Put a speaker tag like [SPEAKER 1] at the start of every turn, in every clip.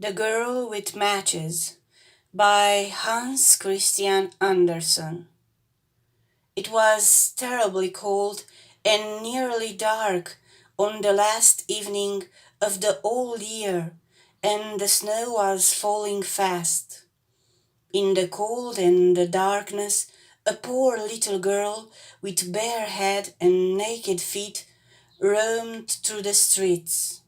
[SPEAKER 1] The Girl with Matches by Hans Christian Andersen. It was terribly cold and nearly dark on the last evening of the old year, and the snow was falling fast. In the cold and the darkness, a poor little girl with bare head and naked feet roamed through the streets.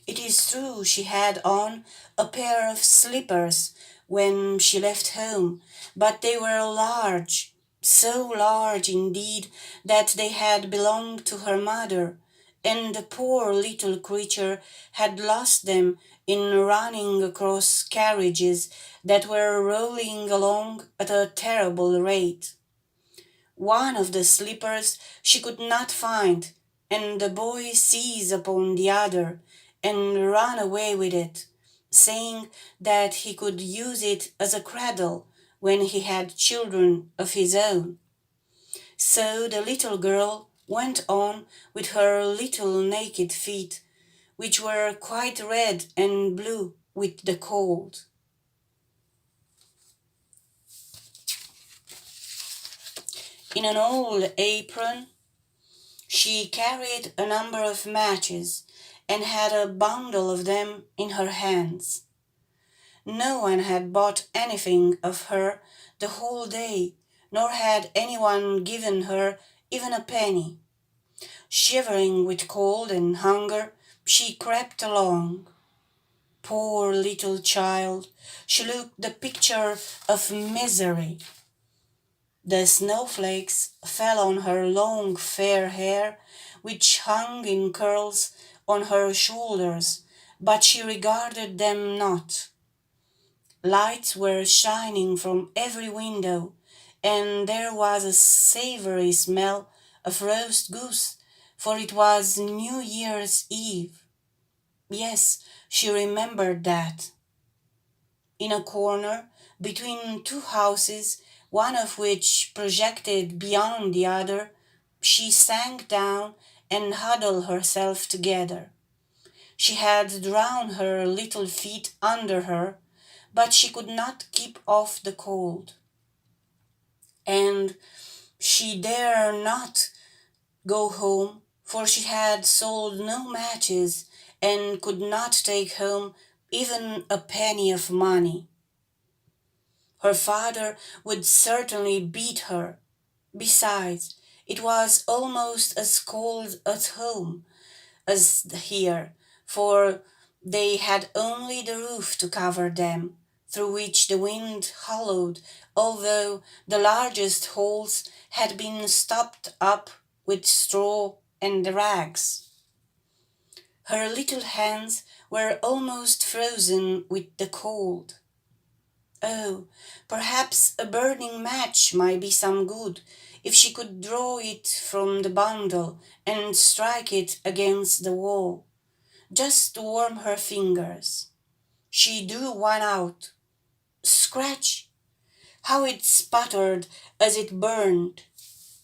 [SPEAKER 1] It is true she had on a pair of slippers when she left home, but they were large, so large indeed that they had belonged to her mother, and the poor little creature had lost them in running across carriages that were rolling along at a terrible rate. One of the slippers she could not find, and the boy seized upon the other and ran away with it, saying that he could use it as a cradle when he had children of his own. So the little girl went on with her little naked feet, which were quite red and blue with the cold. In an old apron she carried a number of matches and had a bundle of them in her hands. No one had bought anything of her the whole day, nor had anyone given her even a penny. Shivering with cold and hunger, she crept along. Poor little child, she looked the picture of misery. The snowflakes fell on her long fair hair, which hung in curls on her shoulders, but she regarded them not. Lights were shining from every window, and there was a savory smell of roast goose, for it was New Year's Eve. Yes, she remembered that. In a corner, between two houses, one of which projected beyond the other, she sank down and huddled herself together. She had drawn her little feet under her, but she could not keep off the cold. And she dare not go home, for she had sold no matches and could not take home even a penny of money. Her father would certainly beat her. Besides, it was almost as cold at home as here, for they had only the roof to cover them, through which the wind howled, although the largest holes had been stopped up with straw and rags. Her little hands were almost frozen with the cold. Oh, perhaps a burning match might be some good, if she could draw it from the bundle and strike it against the wall, just to warm her fingers. She drew one out. Scratch! How it sputtered as it burned!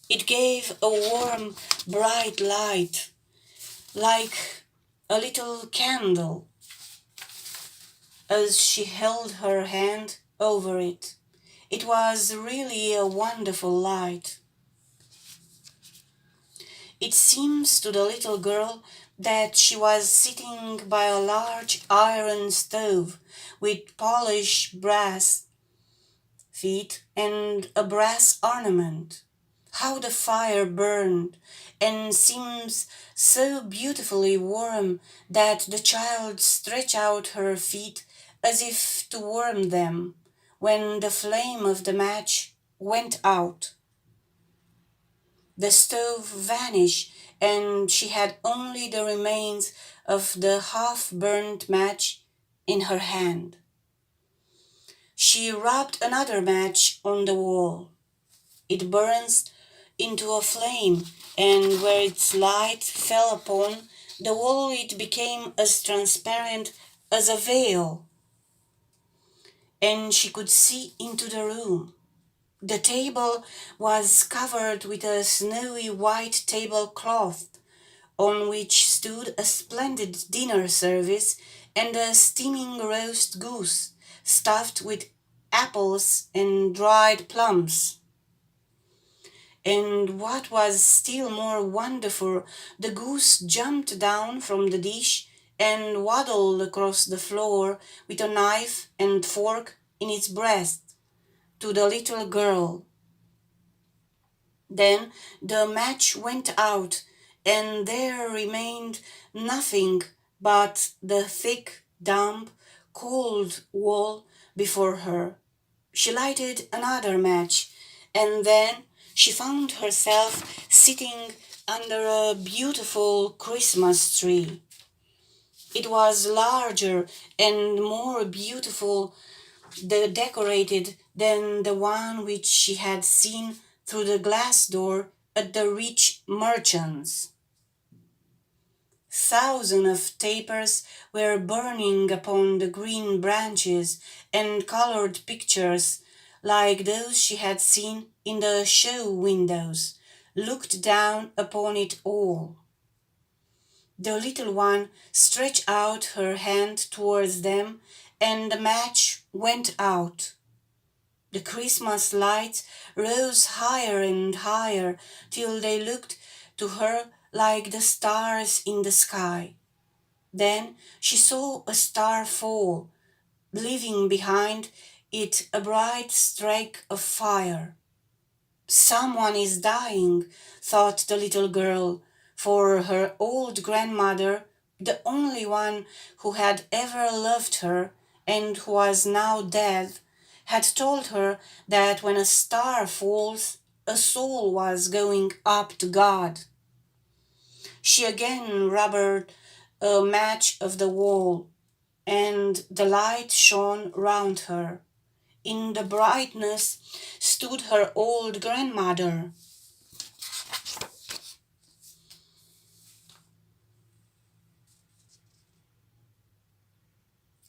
[SPEAKER 1] It gave a warm, bright light, like a little candle, as she held her hand over it. It was really a wonderful light. It seems to the little girl that she was sitting by a large iron stove with polished brass feet and a brass ornament. How the fire burned, and seems so beautifully warm that the child stretched out her feet as if to warm them, when the flame of the match went out. The stove vanished, and she had only the remains of the half-burnt match in her hand. She rubbed another match on the wall. It burst into a flame, and where its light fell upon the wall it became as transparent as a veil, and she could see into the room. The table was covered with a snowy white tablecloth, on which stood a splendid dinner service and a steaming roast goose stuffed with apples and dried plums. And what was still more wonderful, the goose jumped down from the dish and waddled across the floor with a knife and fork in its breast to the little girl. Then the match went out, and there remained nothing but the thick, damp, cold wall before her. She lighted another match, and then she found herself sitting under a beautiful Christmas tree. It was larger and more beautiful decorated than the one which she had seen through the glass door at the rich merchant's. Thousands of tapers were burning upon the green branches, and colored pictures, like those she had seen in the show windows, looked down upon it all. The little one stretched out her hand towards them, and the match went out. The Christmas lights rose higher and higher till they looked to her like the stars in the sky. Then she saw a star fall, leaving behind it a bright streak of fire. Someone is dying, thought the little girl, for her old grandmother, the only one who had ever loved her and who was now dead, had told her that when a star falls, a soul was going up to God. She again rubbed a match of the wall, and the light shone round her. In the brightness stood her old grandmother.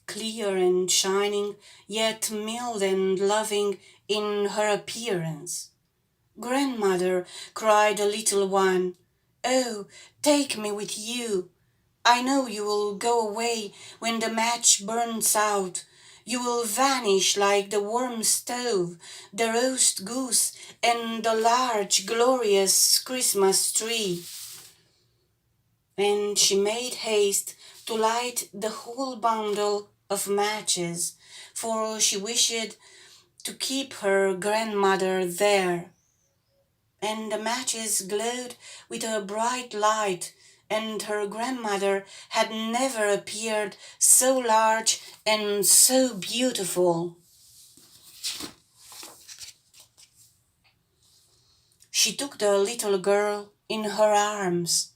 [SPEAKER 1] Clear and shining, yet mild and loving in her appearance. "Grandmother," cried the little one, "oh, take me with you. I know you will go away when the match burns out. You will vanish like the warm stove, the roast goose, and the large, glorious Christmas tree." And she made haste to light the whole bundle of matches, for she wished to keep her grandmother there. And the matches glowed with a bright light, and her grandmother had never appeared so large and so beautiful. She took the little girl in her arms,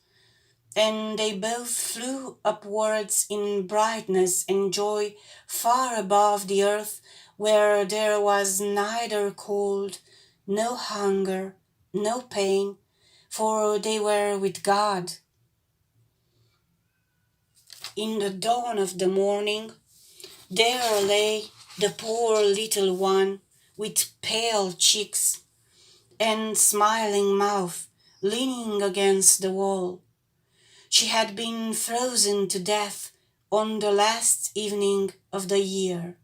[SPEAKER 1] and they both flew upwards in brightness and joy far above the earth, where there was neither cold, no hunger, no pain, for they were with God. In the dawn of the morning, there lay the poor little one with pale cheeks and smiling mouth, leaning against the wall. She had been frozen to death on the last evening of the year.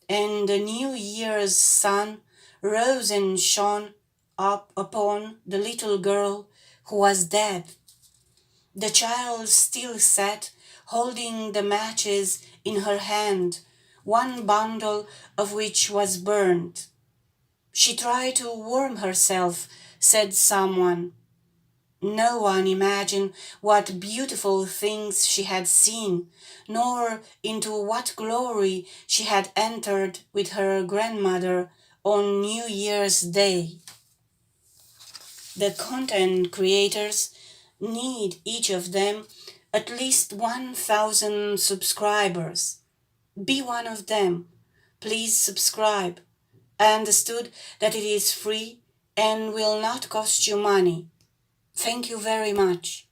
[SPEAKER 1] And the New Year's sun rose and shone up upon the little girl who was dead. The child still sat, holding the matches in her hand, one bundle of which was burned. "She tried to warm herself," said someone. No one imagined what beautiful things she had seen, nor into what glory she had entered with her grandmother on New Year's Day. The content creators need each of them at least 1,000 subscribers. Be one of them. Please subscribe. I understood that it is free and will not cost you money. Thank you very much.